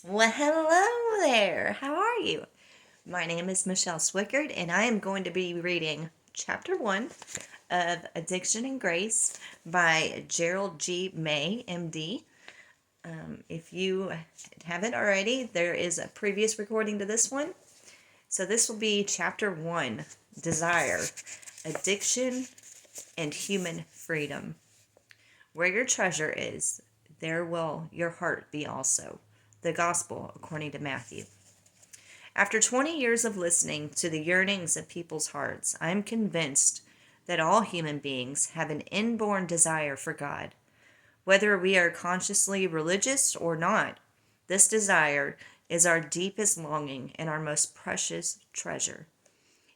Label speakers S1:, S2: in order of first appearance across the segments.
S1: Well, hello there. How are you? My name is Michelle Swickard, and I am going to be reading Chapter 1 of Addiction and Grace by Gerald G. May, MD. If you haven't already, there is a previous recording to this one. So this will be Chapter 1, Desire, Addiction, and Human Freedom. Where your treasure is, there will your heart be also. The Gospel according to Matthew. After 20 years of listening to the yearnings of people's hearts, I am convinced that all human beings have an inborn desire for God. Whether we are consciously religious or not, this desire is our deepest longing and our most precious treasure.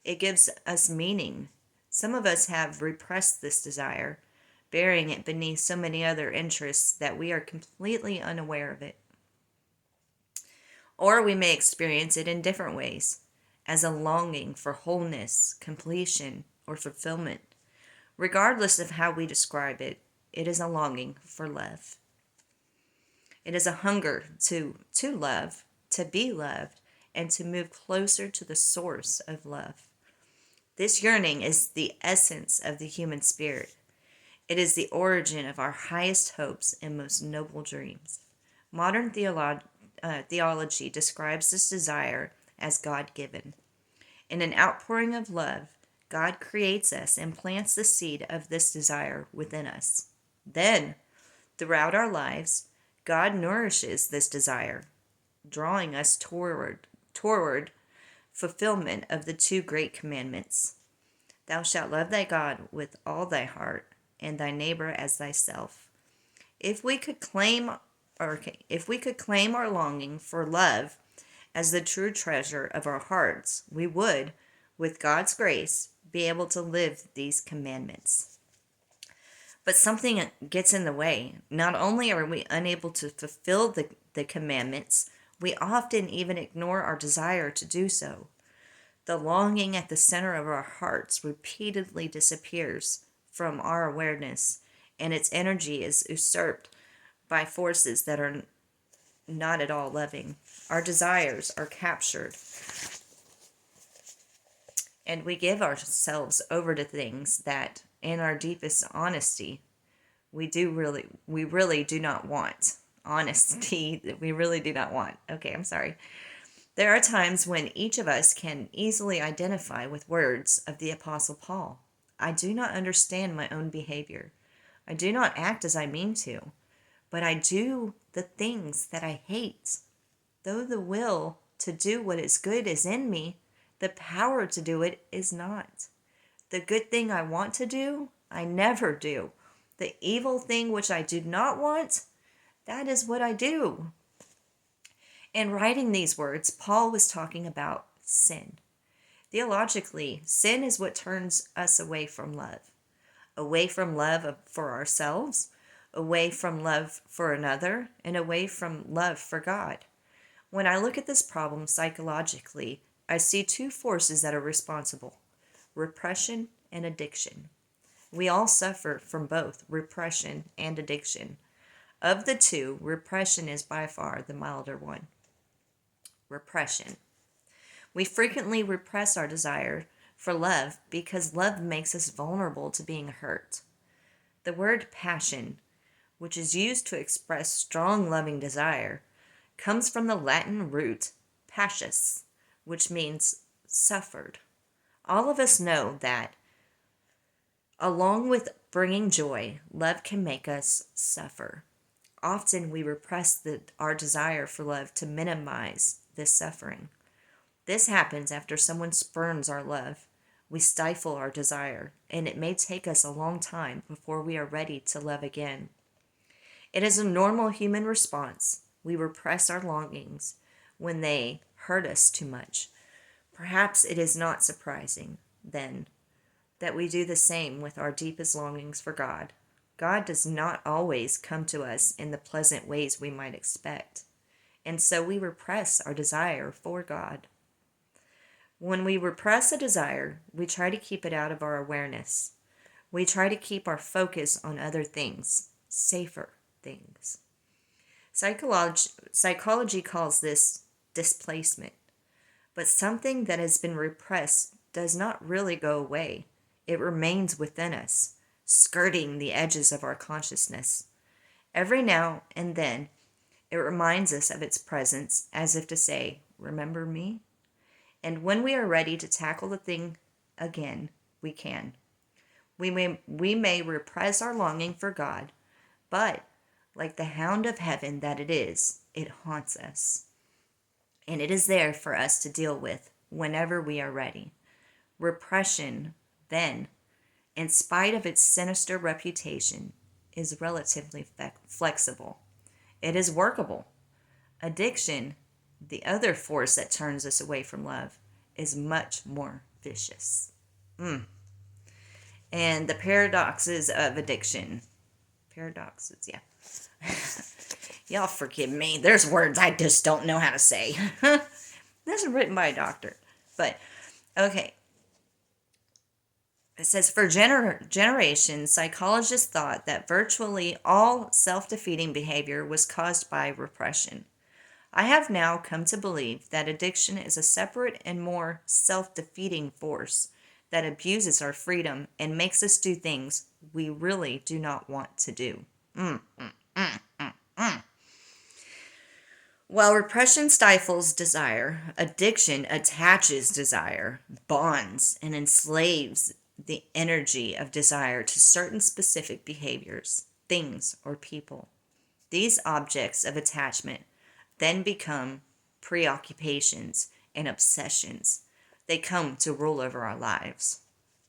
S1: It gives us meaning. Some of us have repressed this desire, burying it beneath so many other interests that we are completely unaware of it. Or we may experience it in different ways, as a longing for wholeness, completion, or fulfillment. Regardless of how we describe it, it is a longing for love. It is a hunger to love, to be loved, and to move closer to the source of love. This yearning is the essence of the human spirit. It is the origin of our highest hopes and most noble dreams. Modern theology describes this desire as God-given. In an outpouring of love, God creates us and plants the seed of this desire within us. Then, throughout our lives, God nourishes this desire, drawing us toward fulfillment of the two great commandments. Thou shalt love thy God with all thy heart, and thy neighbor as thyself. If we could claim our longing for love as the true treasure of our hearts, we would, with God's grace, be able to live these commandments. But something gets in the way. Not only are we unable to fulfill the commandments, we often even ignore our desire to do so. The longing at the center of our hearts repeatedly disappears from our awareness, and its energy is usurped by forces that are not at all loving. Our desires are captured, and we give ourselves over to things that, in our deepest honesty, we really do not want. Honesty that we really do not want. Okay, I'm sorry. There are times when each of us can easily identify with words of the Apostle Paul. I do not understand my own behavior. I do not act as I mean to, but I do the things that I hate. Though the will to do what is good is in me, the power to do it is not. The good thing I want to do, I never do. The evil thing which I do not want, that is what I do. In writing these words, Paul was talking about sin. Theologically, sin is what turns us away from love for ourselves, away from love for another, and away from love for God. When I look at this problem psychologically, I see two forces that are responsible: repression and addiction. We all suffer from both repression and addiction. Of the two, repression is by far the milder one. Repression. We frequently repress our desire for love because love makes us vulnerable to being hurt. The word passion, which is used to express strong loving desire, comes from the Latin root patius, which means suffered. All of us know that, along with bringing joy, love can make us suffer. Often we repress our desire for love to minimize this suffering. This happens after someone spurns our love. We stifle our desire, and it may take us a long time before we are ready to love again. It is a normal human response. We repress our longings when they hurt us too much. Perhaps it is not surprising, then, that we do the same with our deepest longings for God. God does not always come to us in the pleasant ways we might expect, and so we repress our desire for God. When we repress a desire, we try to keep it out of our awareness. We try to keep our focus on other things, safer things. Psychology calls this displacement. But something that has been repressed does not really go away. It remains within us, skirting the edges of our consciousness. Every now and then, it reminds us of its presence as if to say, "Remember me?" And when we are ready to tackle the thing again, we can. We may repress our longing for God, but like the hound of heaven that it is, it haunts us. And it is there for us to deal with whenever we are ready. Repression, then, in spite of its sinister reputation, is relatively flexible. It is workable. Addiction, the other force that turns us away from love, is much more vicious. And the paradoxes of addiction. Paradoxes, yeah. Y'all forgive me. There's words I just don't know how to say. This is written by a doctor. But, okay. It says, for generations, psychologists thought that virtually all self-defeating behavior was caused by repression. I have now come to believe that addiction is a separate and more self-defeating force that abuses our freedom and makes us do things we really do not want to do. While repression stifles desire, addiction attaches desire, bonds, and enslaves the energy of desire to certain specific behaviors, things, or people. These objects of attachment then become preoccupations and obsessions. They come to rule over our lives.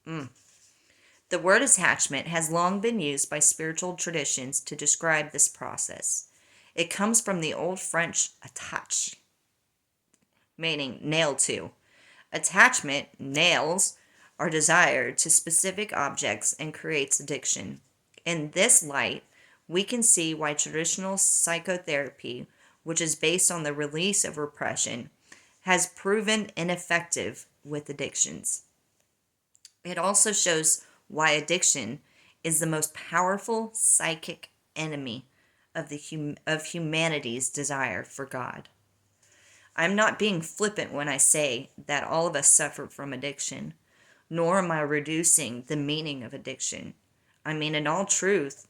S1: The word attachment has long been used by spiritual traditions to describe this process. It comes from the old French attache, meaning nail to. Attachment, nails, our desire to specific objects and creates addiction. In this light, we can see why traditional psychotherapy, which is based on the release of repression, has proven ineffective with addictions. It also shows why addiction is the most powerful psychic enemy of humanity's desire for God. I'm not being flippant when I say that all of us suffer from addiction, nor am I reducing the meaning of addiction. I mean, in all truth,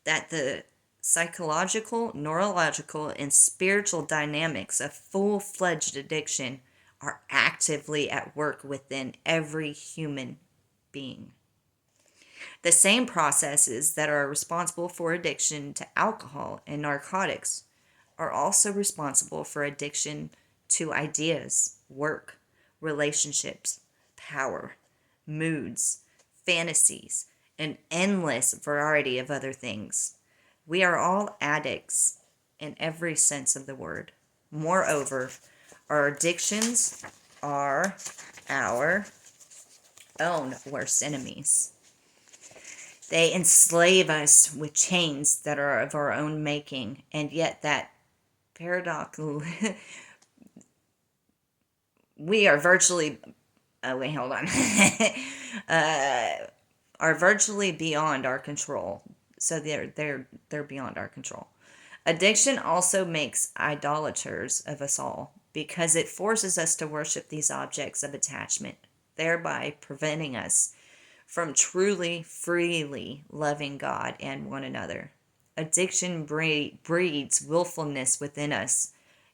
S1: that the psychological, neurological, and spiritual dynamics of full-fledged addiction are actively at work within every human being. The same processes that are responsible for addiction to alcohol and narcotics are also responsible for addiction to ideas, work, relationships, power, moods, fantasies, an endless variety of other things. We are all addicts in every sense of the word. Moreover, our addictions are our own worst enemies. They enslave us with chains that are of our own making, and yet that paradox, we are virtually, hold on, are virtually beyond our control. So they're beyond our control. Addiction also makes idolaters of us all because it forces us to worship these objects of attachment, thereby preventing us from truly, freely loving God and one another. Addiction breeds willfulness within us,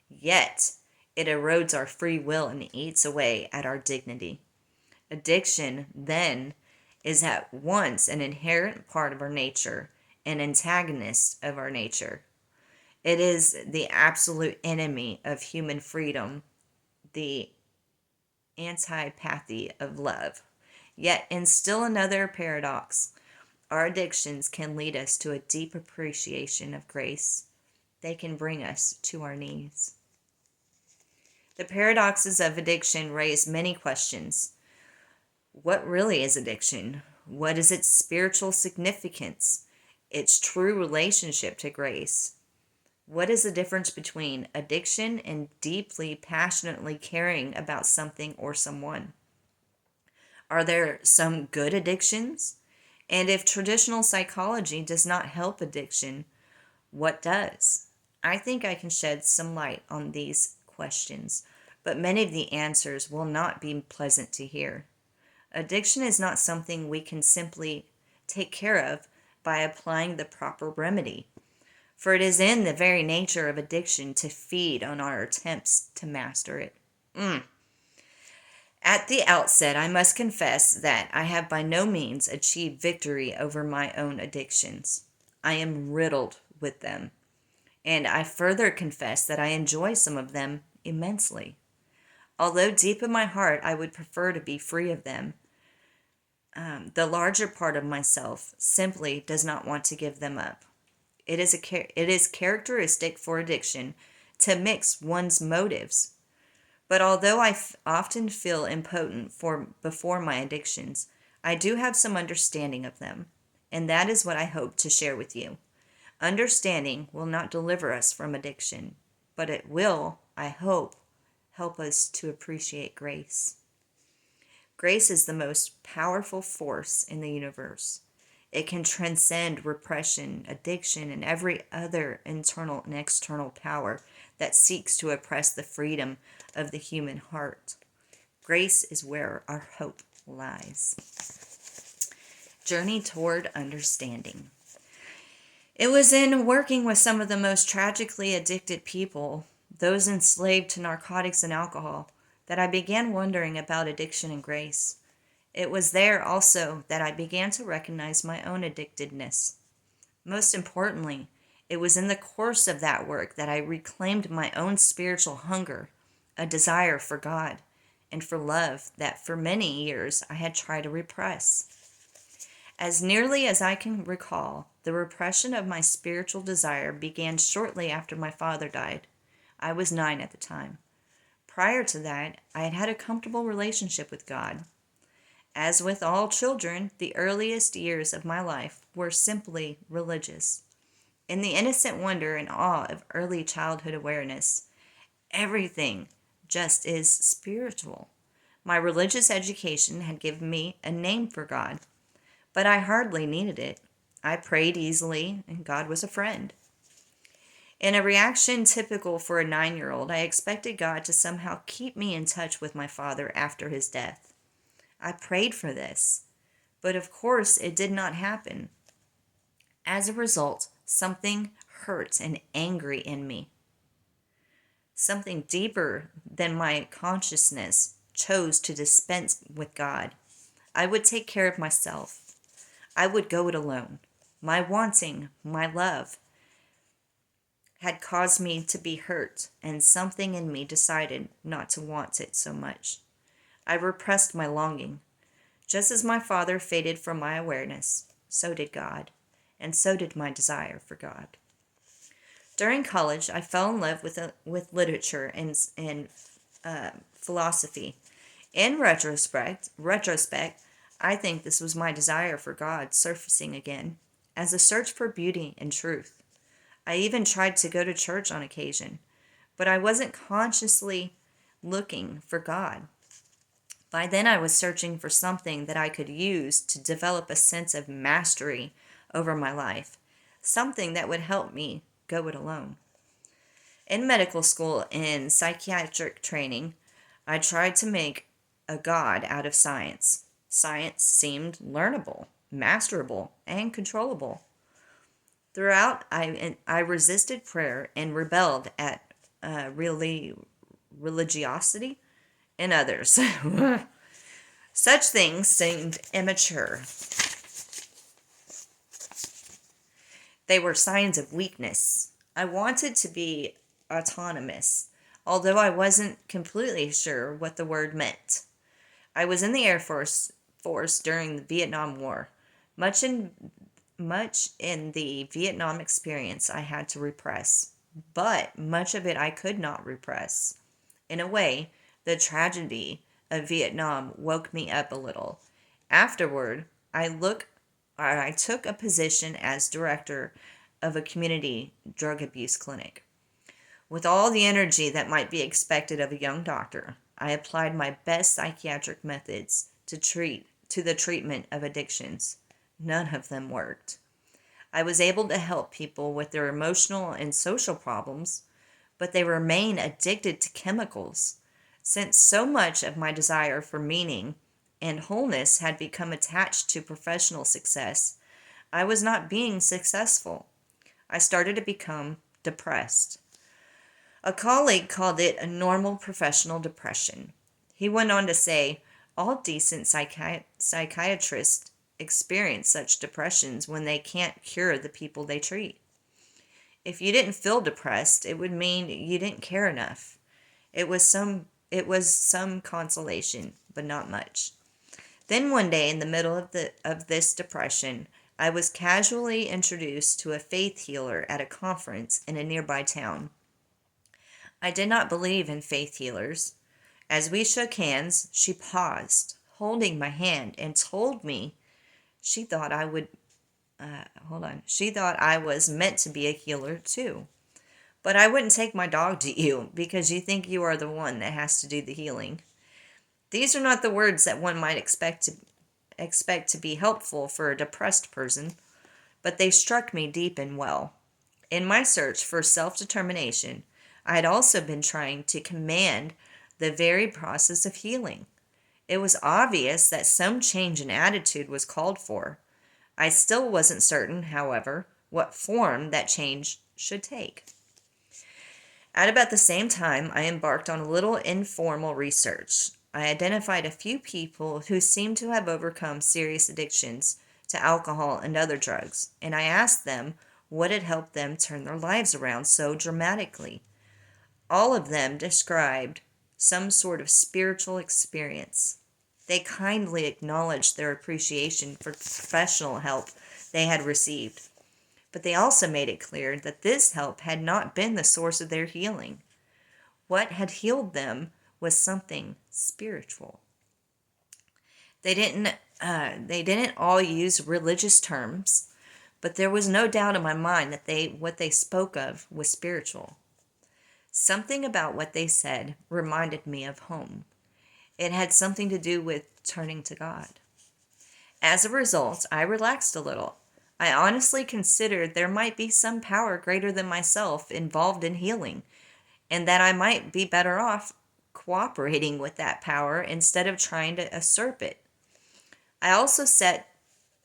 S1: yet it erodes our free will and eats away at our dignity. Addiction, then, is at once an inherent part of our nature, an antagonist of our nature. It is the absolute enemy of human freedom, the antipathy of love. Yet, in still another paradox, our addictions can lead us to a deep appreciation of grace. They can bring us to our knees. The paradoxes of addiction raise many questions. What really is addiction? What is its spiritual significance? Its true relationship to grace? What is the difference between addiction and deeply, passionately caring about something or someone? Are there some good addictions? And if traditional psychology does not help addiction, what does? I think I can shed some light on these questions, but many of the answers will not be pleasant to hear. Addiction is not something we can simply take care of by applying the proper remedy, for it is in the very nature of addiction to feed on our attempts to master it. At the outset, I must confess that I have by no means achieved victory over my own addictions. I am riddled with them, and I further confess that I enjoy some of them immensely. Although deep in my heart I would prefer to be free of them, the larger part of myself simply does not want to give them up. It is characteristic for addiction to mix one's motives. But although often feel impotent before my addictions, I do have some understanding of them, and that is what I hope to share with you. Understanding will not deliver us from addiction, but it will, I hope, help us to appreciate grace. Grace is the most powerful force in the universe. It can transcend repression, addiction, and every other internal and external power that seeks to oppress the freedom of the human heart. Grace is where our hope lies. Journey toward understanding. It was in working with some of the most tragically addicted people, those enslaved to narcotics and alcohol, that I began wondering about addiction and grace. It was there also that I began to recognize my own addictedness. Most importantly, it was in the course of that work that I reclaimed my own spiritual hunger, a desire for God, and for love that for many years I had tried to repress. As nearly as I can recall, the repression of my spiritual desire began shortly after my father died. I was 9 at the time. Prior to that, I had had a comfortable relationship with God. As with all children, the earliest years of my life were simply religious. In the innocent wonder and awe of early childhood awareness, everything just is spiritual. My religious education had given me a name for God, but I hardly needed it. I prayed easily, and God was a friend. In a reaction typical for a 9-year-old, I expected God to somehow keep me in touch with my father after his death. I prayed for this, but of course it did not happen. As a result, something hurt and angry in me. Something deeper than my consciousness chose to dispense with God. I would take care of myself. I would go it alone. My wanting, my love, had caused me to be hurt, and something in me decided not to want it so much. I repressed my longing. Just as my father faded from my awareness, so did God, and so did my desire for God. During college, I fell in love with literature and philosophy. In retrospect, I think this was my desire for God surfacing again, as a search for beauty and truth. I even tried to go to church on occasion, but I wasn't consciously looking for God. By then, I was searching for something that I could use to develop a sense of mastery over my life, something that would help me go it alone. In medical school and psychiatric training, I tried to make a God out of science. Science seemed learnable, masterable, and controllable. Throughout, I resisted prayer and rebelled at religiosity and others. Such things seemed immature. They were signs of weakness. I wanted to be autonomous, although I wasn't completely sure what the word meant. I was in the Air Force during the Vietnam War. Much in the Vietnam experience I had to repress, but much of it I could not repress. In a way, the tragedy of Vietnam woke me up a little. Afterward, I took a position as director of a community drug abuse clinic. With all the energy that might be expected of a young doctor, I applied my best psychiatric methods to the treatment of addictions. None of them worked. I was able to help people with their emotional and social problems, but they remain addicted to chemicals. Since so much of my desire for meaning and wholeness had become attached to professional success, I was not being successful. I started to become depressed. A colleague called it a normal professional depression. He went on to say, all decent psychiatrists experience such depressions when they can't cure the people they treat. If you didn't feel depressed, it would mean you didn't care enough. It was some consolation, but not much. Then one day in the middle of this depression, I was casually introduced to a faith healer at a conference in a nearby town. I did not believe in faith healers. As we shook hands, she paused, holding my hand, and told me she thought I would, she thought I was meant to be a healer too. But I wouldn't take my dog to you because you think you are the one that has to do the healing. These are not the words that one might expect to be helpful for a depressed person, but they struck me deep and well. In my search for self-determination, I had also been trying to command the very process of healing. It was obvious that some change in attitude was called for. I still wasn't certain, however, what form that change should take. At about the same time, I embarked on a little informal research. I identified a few people who seemed to have overcome serious addictions to alcohol and other drugs, and I asked them what had helped them turn their lives around so dramatically. All of them described some sort of spiritual experience. They kindly acknowledged their appreciation for professional help they had received, but they also made it clear that this help had not been the source of their healing. What had healed them was something spiritual. They didn't all use religious terms, but there was no doubt in my mind that what they spoke of was spiritual. Something about what they said reminded me of home. It had something to do with turning to God. As a result, I relaxed a little. I honestly considered there might be some power greater than myself involved in healing, and that I might be better off cooperating with that power instead of trying to usurp it. I also set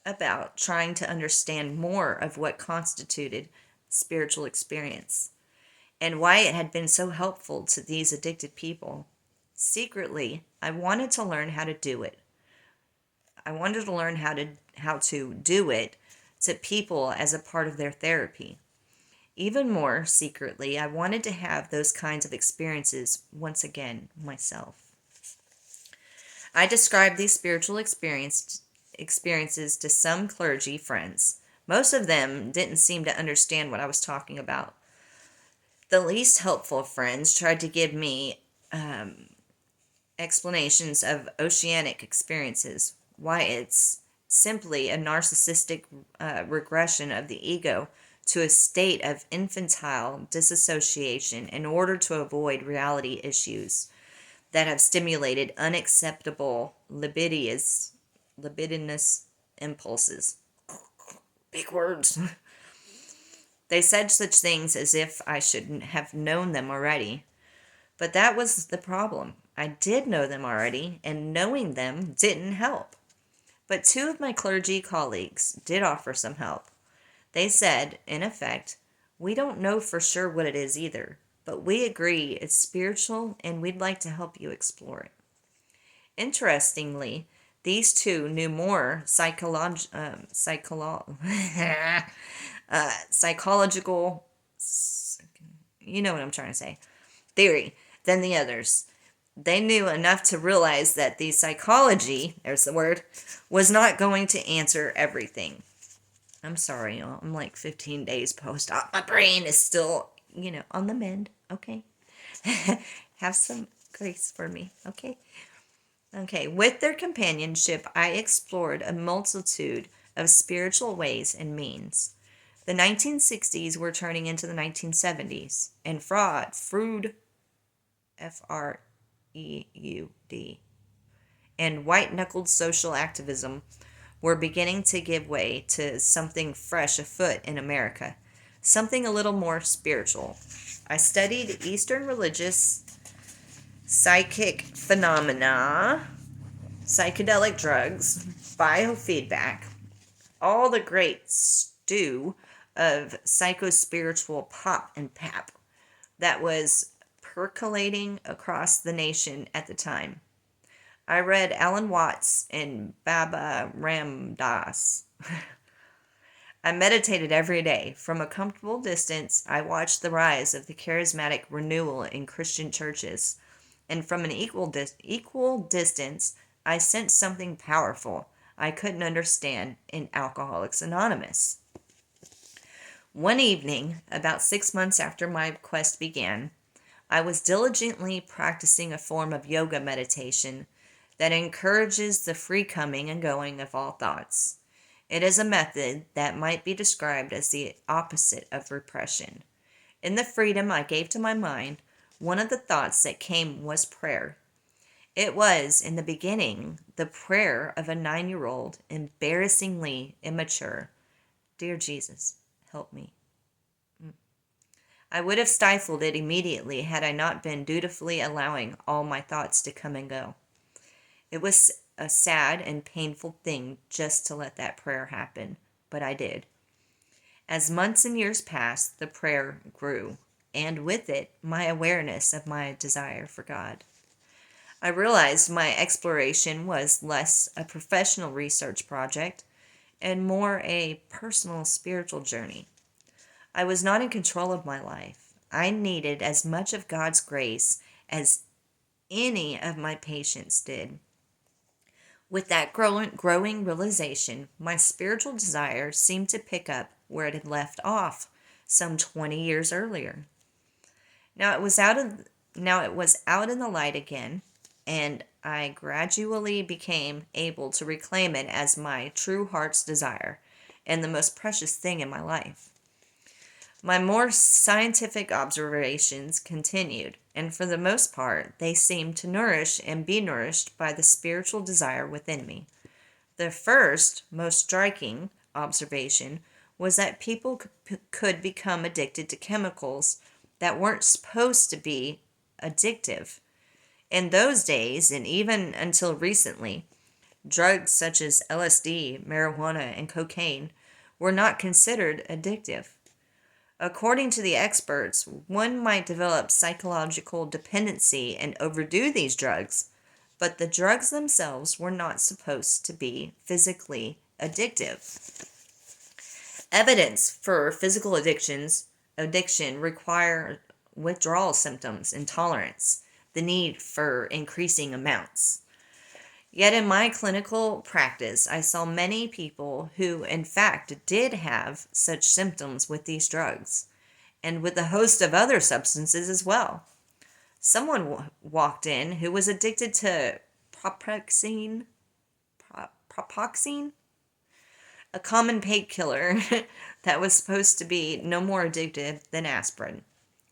S1: about trying to understand more of what constituted spiritual experience and why it had been so helpful to these addicted people. Secretly, I wanted to learn how to do it. I wanted to learn how to do it to people as a part of their therapy. Even more secretly, I wanted to have those kinds of experiences once again myself. I described these spiritual experiences to some clergy friends. Most of them didn't seem to understand what I was talking about. The least helpful friends tried to give me explanations of oceanic experiences, why it's simply a narcissistic regression of the ego to a state of infantile disassociation in order to avoid reality issues that have stimulated unacceptable libidinous impulses. Big words. They said such things as if I shouldn't have known them already. But that was the problem. I did know them already, and knowing them didn't help. But two of my clergy colleagues did offer some help. They said, in effect, we don't know for sure what it is either, but we agree it's spiritual and we'd like to help you explore it. Interestingly, these two knew more psychological, you know what I'm trying to say, theory than the others. They knew enough to realize that the psychology, there's the word, was not going to answer everything. I'm sorry, y'all. I'm like 15 days post-op. My brain is still, on the mend. Okay. Have some grace for me. Okay. Okay. With their companionship, I explored a multitude of spiritual ways and means. The 1960s were turning into the 1970s, and Freud, Freud, and white-knuckled social activism were beginning to give way to something fresh afoot in America, something a little more spiritual. I studied Eastern religious psychic phenomena, psychedelic drugs, biofeedback, all the great stew of psychospiritual pop and pap that was percolating across the nation at the time. I read Alan Watts and Baba Ram Dass. I meditated every day. From a comfortable distance, I watched the rise of the charismatic renewal in Christian churches. And from an equal distance, I sensed something powerful I couldn't understand in Alcoholics Anonymous. One evening, about 6 months after my quest began, I was diligently practicing a form of yoga meditation that encourages the free coming and going of all thoughts. It is a method that might be described as the opposite of repression. In the freedom I gave to my mind, one of the thoughts that came was prayer. It was, in the beginning, the prayer of a 9-year-old, embarrassingly immature. Dear Jesus, help me. I would have stifled it immediately had I not been dutifully allowing all my thoughts to come and go. It was a sad and painful thing just to let that prayer happen, but I did. As months and years passed, the prayer grew, and with it, my awareness of my desire for God. I realized my exploration was less a professional research project and more a personal spiritual journey. I was not in control of my life. I needed as much of God's grace as any of my patients did. With that growing realization, my spiritual desire seemed to pick up where it had left off some 20 years earlier. Now it was out in the light again, and I gradually became able to reclaim it as my true heart's desire and the most precious thing in my life. My more scientific observations continued, and for the most part, they seemed to nourish and be nourished by the spiritual desire within me. The first, most striking observation was that people could become addicted to chemicals that weren't supposed to be addictive. In those days, and even until recently, drugs such as LSD, marijuana, and cocaine were not considered addictive. According to the experts, one might develop psychological dependency and overdo these drugs, but the drugs themselves were not supposed to be physically addictive. Evidence for physical addiction require withdrawal symptoms, intolerance, the need for increasing amounts. Yet in my clinical practice, I saw many people who, in fact, did have such symptoms with these drugs, and with a host of other substances as well. Someone walked in who was addicted to propoxine, a common painkiller that was supposed to be no more addictive than aspirin.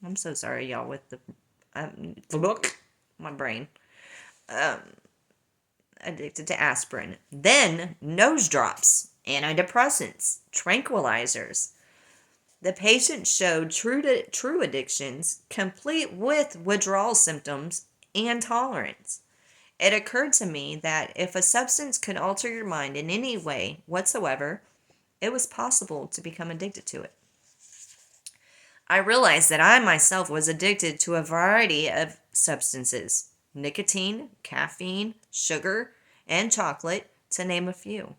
S1: I'm so sorry, y'all, with my brain. Addicted to aspirin. Then nose drops, antidepressants, tranquilizers. The patient showed true addictions, complete with withdrawal symptoms and tolerance. It occurred to me that if a substance could alter your mind in any way whatsoever, it was possible to become addicted to it. I realized that I myself was addicted to a variety of substances: nicotine, caffeine, sugar, and chocolate, to name a few.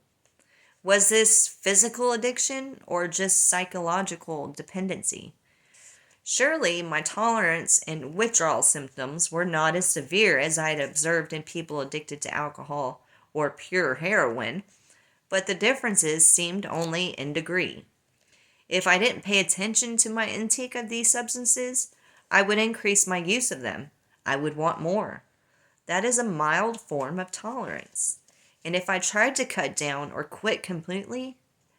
S1: Was this physical addiction or just psychological dependency? Surely my tolerance and withdrawal symptoms were not as severe as I had observed in people addicted to alcohol or pure heroin, but the differences seemed only in degree. If I didn't pay attention to my intake of these substances, I would increase my use of them. I would want more. That is a mild form of tolerance. And if I tried to cut down or quit completely,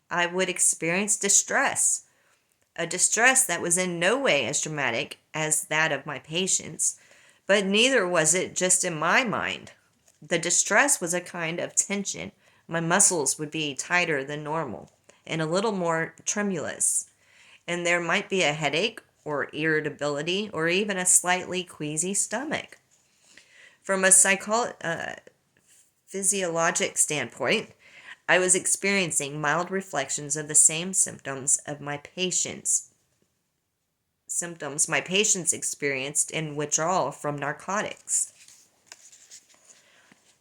S1: I would experience distress. A distress that was in no way as dramatic as that of my patients, but neither was it just in my mind. The distress was a kind of tension My muscles would be tighter than normal and a little more tremulous, and there might be a headache or irritability or even a slightly queasy stomach. From a physiologic standpoint, I was experiencing mild reflections of the same symptoms my patients experienced in withdrawal from narcotics.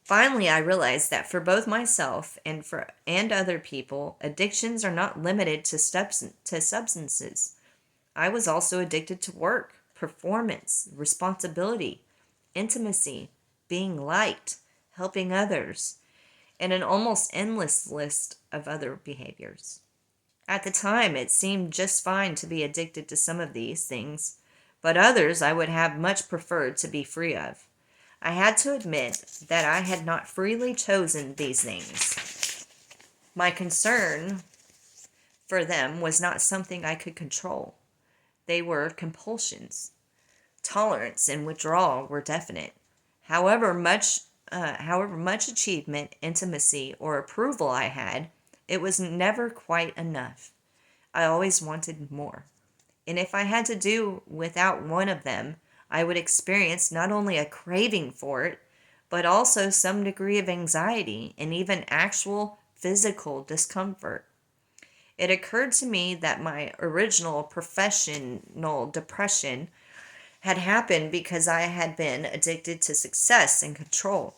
S1: Finally, I realized that for both myself and other people, addictions are not limited to substances. I was also addicted to work, performance, responsibility, intimacy, being liked, helping others, and an almost endless list of other behaviors. At the time, it seemed just fine to be addicted to some of these things, but others I would have much preferred to be free of. I had to admit that I had not freely chosen these things. My concern for them was not something I could control. They were compulsions. Tolerance and withdrawal were definite. However much achievement, intimacy, or approval I had, it was never quite enough. I always wanted more. And if I had to do without one of them, I would experience not only a craving for it, but also some degree of anxiety and even actual physical discomfort. It occurred to me that my original professional depression had happened because I had been addicted to success and control.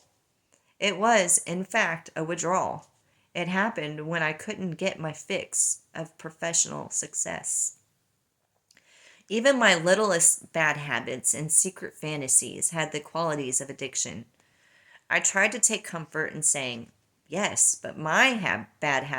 S1: It was, in fact, a withdrawal. It happened when I couldn't get my fix of professional success. Even my littlest bad habits and secret fantasies had the qualities of addiction. I tried to take comfort in saying, yes, but my bad habits